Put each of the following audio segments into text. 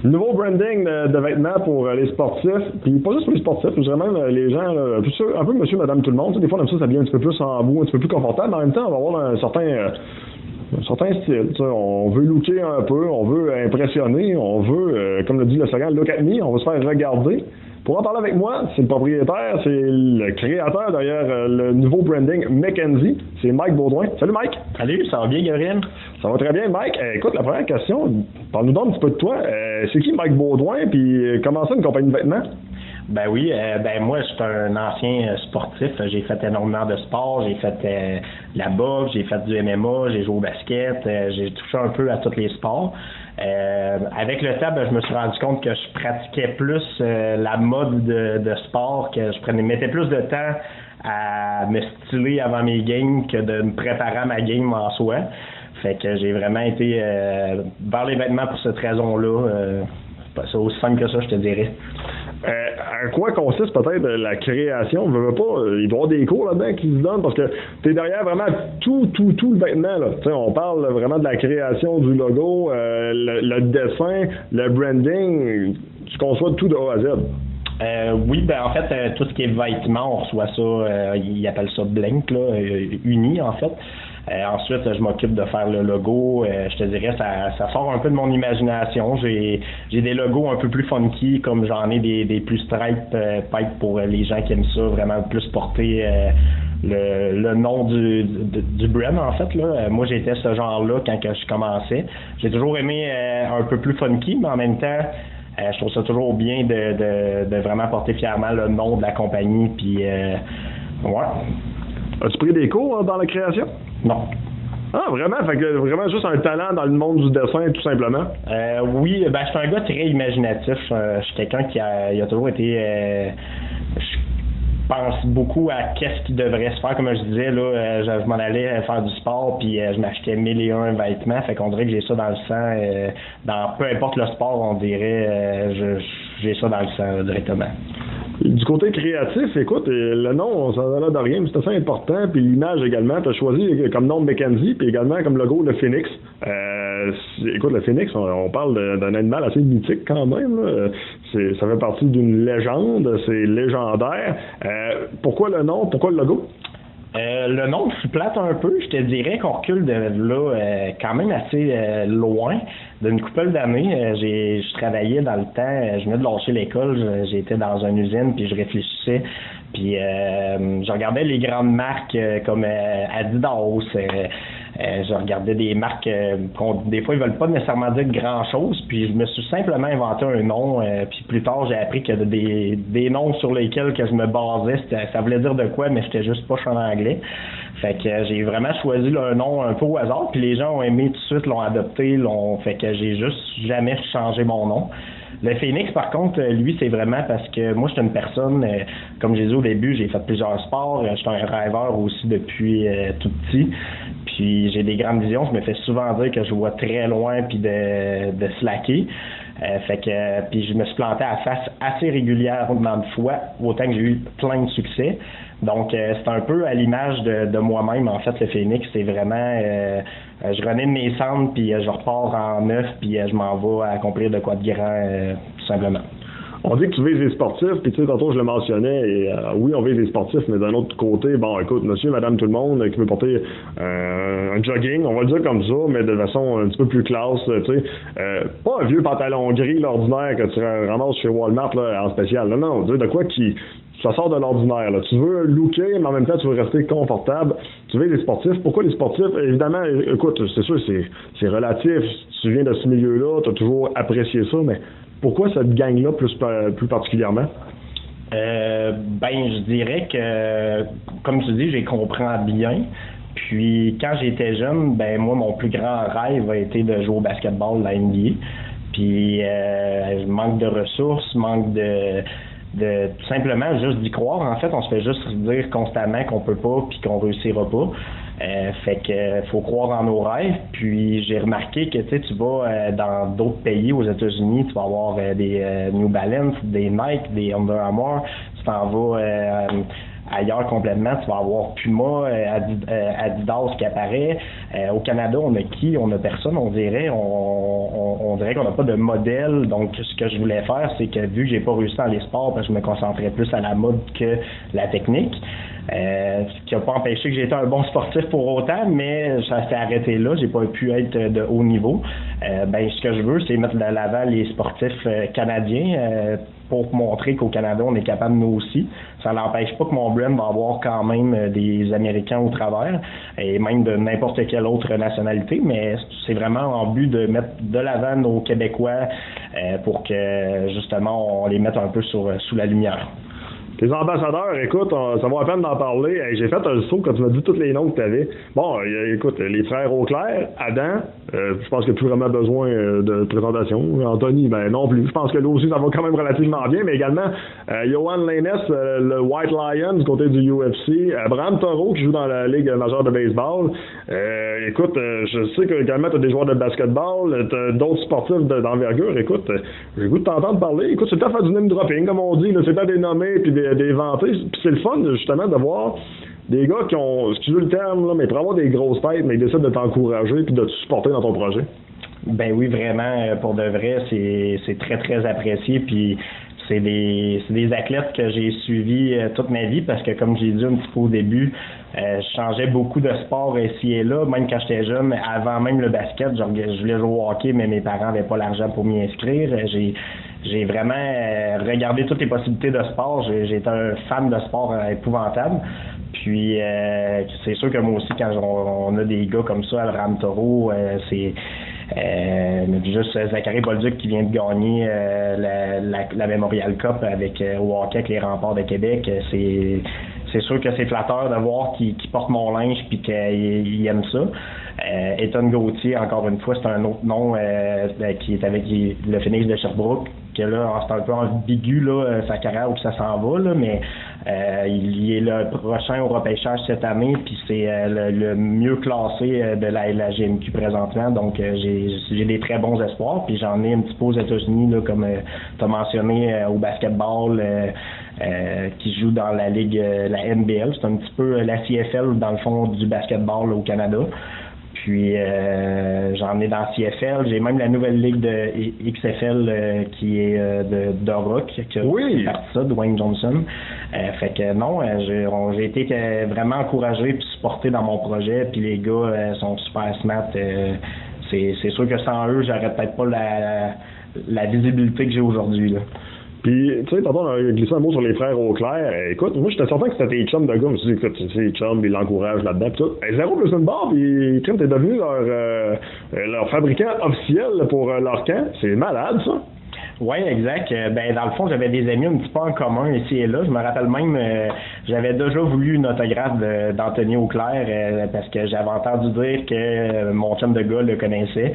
Nouveau branding de vêtements pour les sportifs, puis pas juste pour les sportifs, je dirais même les gens, là, un peu monsieur, madame, tout le monde. Des fois, on aime ça s'habiller un petit peu plus en bout, un petit peu plus confortable, mais en même temps, on va avoir un certain style. On veut looker un peu, on veut impressionner, on veut, comme le dit le slogan, look at me, on va se faire regarder. Pour en parler avec moi, c'est le propriétaire, c'est le créateur derrière le nouveau branding McKenzie, c'est Mike Baudouin. Salut Mike! Salut, ça va bien Gabriel? Ça va très bien Mike. Écoute, la première question, parle-nous donc un petit peu de toi. C'est qui Mike Baudouin, puis comment ça une compagnie de vêtements? Ben oui, moi je suis un ancien sportif, j'ai fait énormément de sport, j'ai fait la boxe, j'ai fait du MMA, j'ai joué au basket, j'ai touché un peu à tous les sports. Avec le temps, je me suis rendu compte que je pratiquais plus la mode de sport, que je mettais plus de temps à me styler avant mes games que de me préparer à ma game en soi. Fait que j'ai vraiment été vers les vêtements pour cette raison-là. C'est aussi simple que ça, je te dirais. À quoi consiste peut-être la création? Il doit y avoir des cours là-dedans qui se donnent parce que tu es derrière vraiment tout le vêtement. Là. On parle vraiment de la création du logo, le dessin, le branding. Tu conçois tout de A à Z. Oui, en fait, tout ce qui est vêtements, on reçoit ça, ils appellent ça blank, là, uni en fait. Ensuite, je m'occupe de faire le logo. Je te dirais, ça sort un peu de mon imagination. J'ai des logos un peu plus funky, comme j'en ai des plus stripe, peut-être pour les gens qui aiment ça, vraiment plus porter le nom du brand, en fait. Là. Moi, j'étais ce genre-là quand que je commençais. J'ai toujours aimé un peu plus funky, mais en même temps, je trouve ça toujours bien de vraiment porter fièrement le nom de la compagnie. Puis, ouais. As-tu pris des cours dans la création? Non. Ah, vraiment? Fait que vraiment juste un talent dans le monde du dessin, tout simplement? Oui, je suis un gars très imaginatif. Je suis quelqu'un qui a toujours été... je pense beaucoup à qu'est-ce qui devrait se faire. Comme je disais, là, je m'en allais faire du sport, puis je m'achetais 1001 vêtements. Fait qu'on dirait que j'ai ça dans le sang. Dans peu importe le sport, on dirait j'ai ça dans le sang là, directement. Du côté créatif, écoute, le nom, ça n'a de rien, mais c'est assez important. Puis l'image également, tu as choisi comme nom de McKenzie, puis également comme logo le Phoenix. Écoute, le Phoenix, on parle d'un animal assez mythique quand même. Là. Ça fait partie d'une légende, c'est légendaire. Pourquoi le nom, pourquoi le logo? Le nom, je suis plate un peu. Je te dirais qu'on recule de là quand même assez loin. D'une couple d'années, je travaillais dans le temps, je venais de lâcher l'école, j'étais dans une usine, puis je réfléchissais. Puis je regardais les grandes marques comme Adidas, je regardais des marques des fois ils veulent pas nécessairement dire grand-chose, puis je me suis simplement inventé un nom, puis plus tard j'ai appris qu'il y a des noms sur lesquels que je me basais, ça voulait dire de quoi, mais j'étais juste pas en anglais. Fait que j'ai vraiment choisi un nom un peu au hasard, puis les gens ont aimé tout de suite, l'ont adopté, fait que j'ai juste jamais changé mon nom. Le Phoenix, par contre, lui, c'est vraiment parce que moi, je suis une personne, comme j'ai dit au début, j'ai fait plusieurs sports, je suis un rêveur aussi depuis tout petit, puis j'ai des grandes visions, je me fais souvent dire que je vois très loin puis de slacker. Fait que puis je me suis planté à la face assez régulièrement de fois, autant que j'ai eu plein de succès. Donc c'est un peu à l'image de moi-même. En fait, le Phoenix, c'est vraiment je renais de mes cendres puis je repars en neuf puis je m'en vais accomplir de quoi de grand tout simplement. On dit que tu vises les sportifs, puis tu sais, tantôt je le mentionnais, et oui, on vise les sportifs, mais d'un autre côté, bon, écoute, monsieur, madame, tout le monde qui veut porter un jogging, on va le dire comme ça, mais de façon un petit peu plus classe, tu sais, pas un vieux pantalon gris, l'ordinaire, que tu ramasses chez Walmart, là, en spécial, non, tu sais, de quoi qui... Ça sort de l'ordinaire. Là. Tu veux looker, mais en même temps, tu veux rester confortable. Tu veux les sportifs. Pourquoi les sportifs? Évidemment, écoute, c'est sûr, c'est relatif. Tu viens de ce milieu-là, tu as toujours apprécié ça, mais pourquoi cette gang-là plus particulièrement? Je dirais que, comme tu dis, j'ai compris bien. Puis, quand j'étais jeune, moi, mon plus grand rêve a été de jouer au basketball de la NBA. Puis, manque de ressources, manque de tout simplement juste d'y croire. En fait, on se fait juste dire constamment qu'on peut pas puis qu'on réussira pas. Fait que faut croire en nos rêves. Puis j'ai remarqué que tu vas dans d'autres pays, aux États-Unis, tu vas avoir des New Balance, des Nike, des Under Armour. Tu t'en vas ailleurs complètement. Tu vas avoir Puma, Adidas qui apparaît. Au Canada, on a qui? On a personne, on dirait. On dirait qu'on n'a pas de modèle. Donc, ce que je voulais faire, c'est que vu que j'ai pas réussi dans les sports, parce que je me concentrais plus à la mode que la technique. Ce qui n'a pas empêché que j'ai été un bon sportif pour autant, mais ça s'est arrêté là. J'ai pas pu être de haut niveau. Ce que je veux, c'est mettre de l'avant les sportifs canadiens pour montrer qu'au Canada, on est capable nous aussi. Ça n'empêche pas que mon brand va avoir quand même des Américains au travers et même de n'importe quelle autre nationalité, mais c'est vraiment en but de mettre de l'avant nos Québécois pour que justement on les mette un peu sous la lumière. Les ambassadeurs, écoute, ça vaut la peine d'en parler. Hey, j'ai fait un saut quand tu m'as dit tous les noms que tu avais. Bon, écoute, les frères Auclair, Adam, je pense qu'il n'y a plus vraiment besoin de présentation. Anthony, ben non plus. Je pense que lui aussi, ça va quand même relativement bien. Mais également, Johan Lainez, le White Lion du côté du UFC. Bram Toro, qui joue dans la Ligue majeure de baseball. Écoute, je sais que également, tu as des joueurs de basketball, tu as d'autres sportifs d'envergure. Écoute, j'ai le goût de t'entendre parler. Écoute, c'est le temps de faire du name dropping, comme on dit. Là, c'est le temps de les nommer puis des vanter. Puis c'est le fun, justement, de voir des gars qui ont, excusez le terme, là, mais pour avoir des grosses têtes, mais ils décident de t'encourager puis de te supporter dans ton projet. Ben oui, vraiment, pour de vrai, c'est très, très apprécié. Puis c'est des athlètes que j'ai suivis toute ma vie parce que, comme j'ai dit un petit peu au début, je changeais beaucoup de sport ici et là, même quand j'étais jeune, avant même le basket, je voulais jouer au hockey, mais mes parents n'avaient pas l'argent pour m'y inscrire. J'ai vraiment regardé toutes les possibilités de sport. J'étais un fan de sport épouvantable. Puis c'est sûr que moi aussi, quand on a des gars comme ça, Bram Toro, c'est juste Zachary Bolduc qui vient de gagner la Memorial Cup au hockey avec les Remparts de Québec. C'est sûr que c'est flatteur de voir qu'il porte mon linge puis qu'il aime ça. Ethan Gauthier, encore une fois, c'est un autre nom qui est avec le Phoenix de Sherbrooke, que là, c'est un peu ambigu là, sa carrière où ça s'en va, là, mais il est le prochain au repêchage cette année, puis c'est le mieux classé de la GMQ présentement, donc j'ai des très bons espoirs, puis j'en ai un petit peu aux États-Unis, là, comme tu as mentionné au basketball, qui joue dans la ligue, la NBL, c'est un petit peu la CFL dans le fond du basketball là, au Canada. Puis j'en ai dans CFL, j'ai même la nouvelle ligue de XFL qui est de Rock, qui a parti ça, Dwayne Johnson. Fait que non, j'ai été vraiment encouragé puis supporté dans mon projet, puis les gars sont super smart. C'est sûr que sans eux, j'aurais peut-être pas la visibilité que j'ai aujourd'hui, là. Puis, tu sais, tantôt, on a glissé un mot sur les frères Auclair. Écoute, moi, j'étais certain que c'était tes chums de gars. Je me suis dit, écoute, tu sais, les chums, ils l'encouragent là-dedans. Puis tout. Zéro plus une barre, puis tu t'es devenu leur fabricant officiel pour leur camp. C'est malade, ça. Oui, exact. Dans le fond, j'avais des amis un petit peu en commun ici et là. Je me rappelle même, j'avais déjà voulu une autographe d'Anthony Auclair parce que j'avais entendu dire que mon chum de gars le connaissait.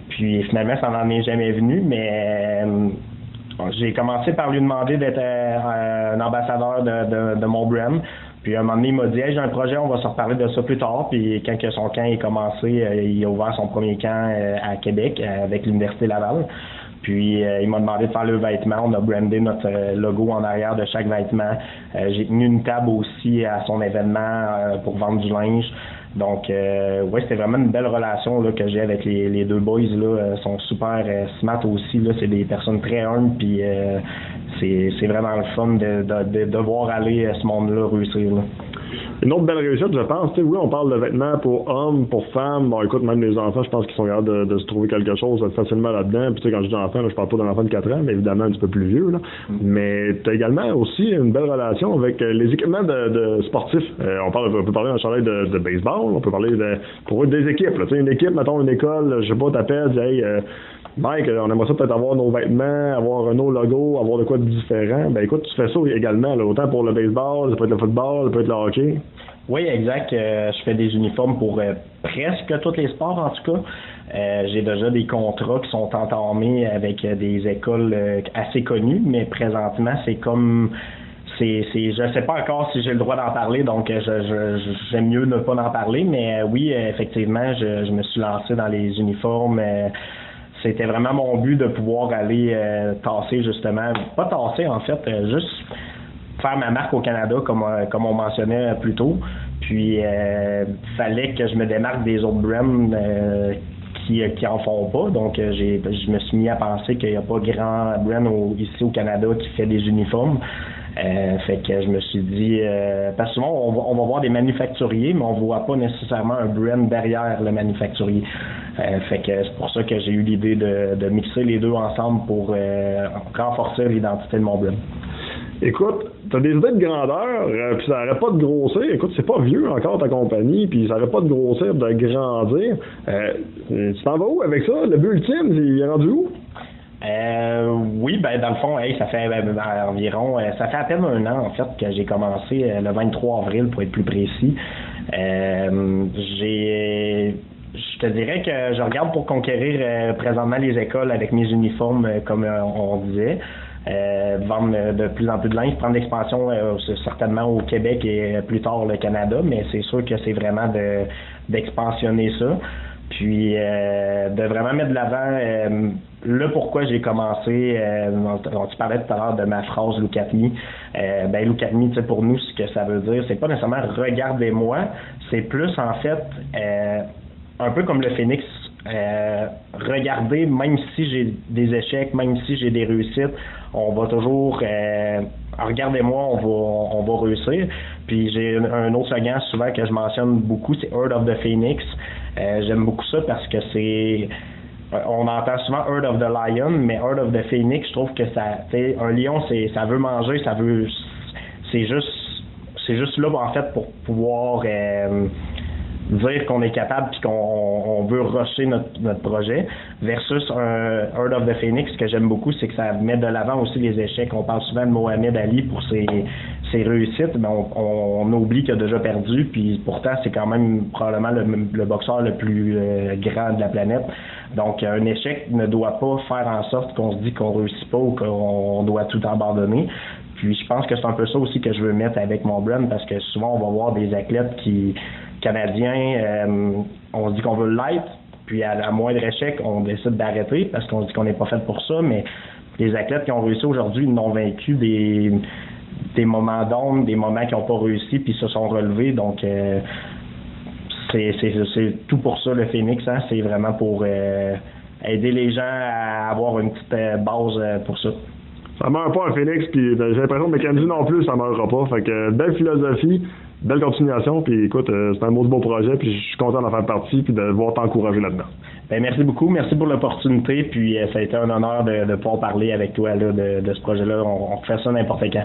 Puis finalement, ça n'en est jamais venu, mais j'ai commencé par lui demander d'être un ambassadeur de mon brand. Puis à un moment donné, il m'a dit hey, j'ai un projet, on va se reparler de ça plus tard. Puis quand que son camp est commencé, il a ouvert son premier camp à Québec avec l'Université Laval. Puis il m'a demandé de faire le vêtement. On a brandé notre logo en arrière de chaque vêtement. J'ai tenu une table aussi à son événement pour vendre du linge. Donc, c'était vraiment une belle relation là, que j'ai avec les deux boys. Là, sont super smart aussi. Là, c'est des personnes très humbles. Puis c'est vraiment le fun de voir aller ce monde-là réussir. Là. Une autre belle réussite, je pense. Oui, on parle de vêtements pour hommes, pour femmes. Bon, écoute, même les enfants, je pense qu'ils sont capables de se trouver quelque chose facilement là-dedans. Puis, tu sais, quand je dis enfant, là, je parle pas d'un enfant de 4 ans, mais évidemment un petit peu plus vieux. Là. Mais tu as également aussi une belle relation avec les équipements de sportifs. On peut parler d'un chalet de baseball, on peut parler pour eux des équipes. Là. Une équipe, mettons une école, je sais pas, t'appelles, dis hey, Mike, on aimerait ça peut-être avoir nos vêtements, avoir nos logos, avoir de quoi de différent. Ben écoute, tu fais ça également, là, autant pour le baseball, ça peut être le football, ça peut être le hockey. Oui, exact. Je fais des uniformes pour presque tous les sports, en tout cas. J'ai déjà des contrats qui sont entamés avec des écoles assez connues, mais présentement, c'est comme... je sais pas encore si j'ai le droit d'en parler, donc j'aime mieux ne pas en parler, mais oui, effectivement, je me suis lancé dans les uniformes. C'était vraiment mon but de pouvoir aller tasser, justement. Pas tasser, en fait, juste faire ma marque au Canada, comme on mentionnait plus tôt. Puis, fallait que je me démarque des autres brands qui en font pas. Donc, je me suis mis à penser qu'il n'y a pas grand brand ici au Canada qui fait des uniformes. Fait que je me suis dit, parce que souvent on va voir des manufacturiers, mais on voit pas nécessairement un brand derrière le manufacturier. Fait que c'est pour ça que j'ai eu l'idée de mixer les deux ensemble pour renforcer l'identité de mon brand. Écoute, t'as des idées de grandeur, puis ça n'arrête pas de grossir. Écoute, c'est pas vieux encore ta compagnie, puis ça n'arrête pas de grossir, de grandir. Tu t'en vas où avec ça? Le but ultime, il est rendu où? Oui, ben dans le fond, ça fait environ, ça fait à peine un an en fait que j'ai commencé le 23 avril pour être plus précis. Je te dirais que je regarde pour conquérir présentement les écoles avec mes uniformes, comme on disait. Vendre de plus en plus de linge, prendre l'expansion certainement au Québec et plus tard le Canada, mais c'est sûr que c'est vraiment d'expansionner ça. Puis de vraiment mettre de l'avant le pourquoi j'ai commencé. Tu parlais tout à l'heure de ma phrase Look at me. Look at me, tu sais, pour nous, ce que ça veut dire, c'est pas nécessairement regardez-moi, c'est plus en fait un peu comme le Phoenix. Regardez, même si j'ai des échecs, même si j'ai des réussites, on va toujours regardez-moi, on va réussir. Puis j'ai un autre slogan souvent que je mentionne beaucoup, c'est Herd of the Phoenix. J'aime beaucoup ça parce que on entend souvent Herd of the Lion, mais Herd of the Phoenix, je trouve que ça, un lion, ça veut manger, c'est juste là en fait pour pouvoir dire qu'on est capable puis qu'on veut rusher notre projet, versus un Herd of the Phoenix. Ce que j'aime beaucoup, c'est que ça met de l'avant aussi les échecs. On parle souvent de Mohamed Ali pour ses réussites, mais on oublie qu'il a déjà perdu, puis pourtant c'est quand même probablement le boxeur le plus grand de la planète. Donc un échec ne doit pas faire en sorte qu'on se dit qu'on réussit pas ou qu'on doit tout abandonner. Puis je pense que c'est un peu ça aussi que je veux mettre avec mon brand, parce que souvent on va voir des athlètes canadiens, on se dit qu'on veut l'être, puis à la moindre échec, on décide d'arrêter parce qu'on se dit qu'on n'est pas fait pour ça, mais les athlètes qui ont réussi aujourd'hui, ils n'ont vaincu des moments d'ombre, des moments qui n'ont pas réussi, puis se sont relevés. Donc, c'est tout pour ça, le Phoenix. Hein? C'est vraiment pour aider les gens à avoir une petite base pour ça. Ça meurt pas un Phoenix, puis j'ai l'impression que McKenzie non plus, ça meurra pas. Fait que belle philosophie, belle continuation, puis écoute, c'est un beau projet, puis je suis content d'en faire partie, puis de voir t'encourager là-dedans. Ben, merci beaucoup, merci pour l'opportunité, puis ça a été un honneur de pouvoir parler avec toi là, de ce projet-là. On fait ça n'importe quand.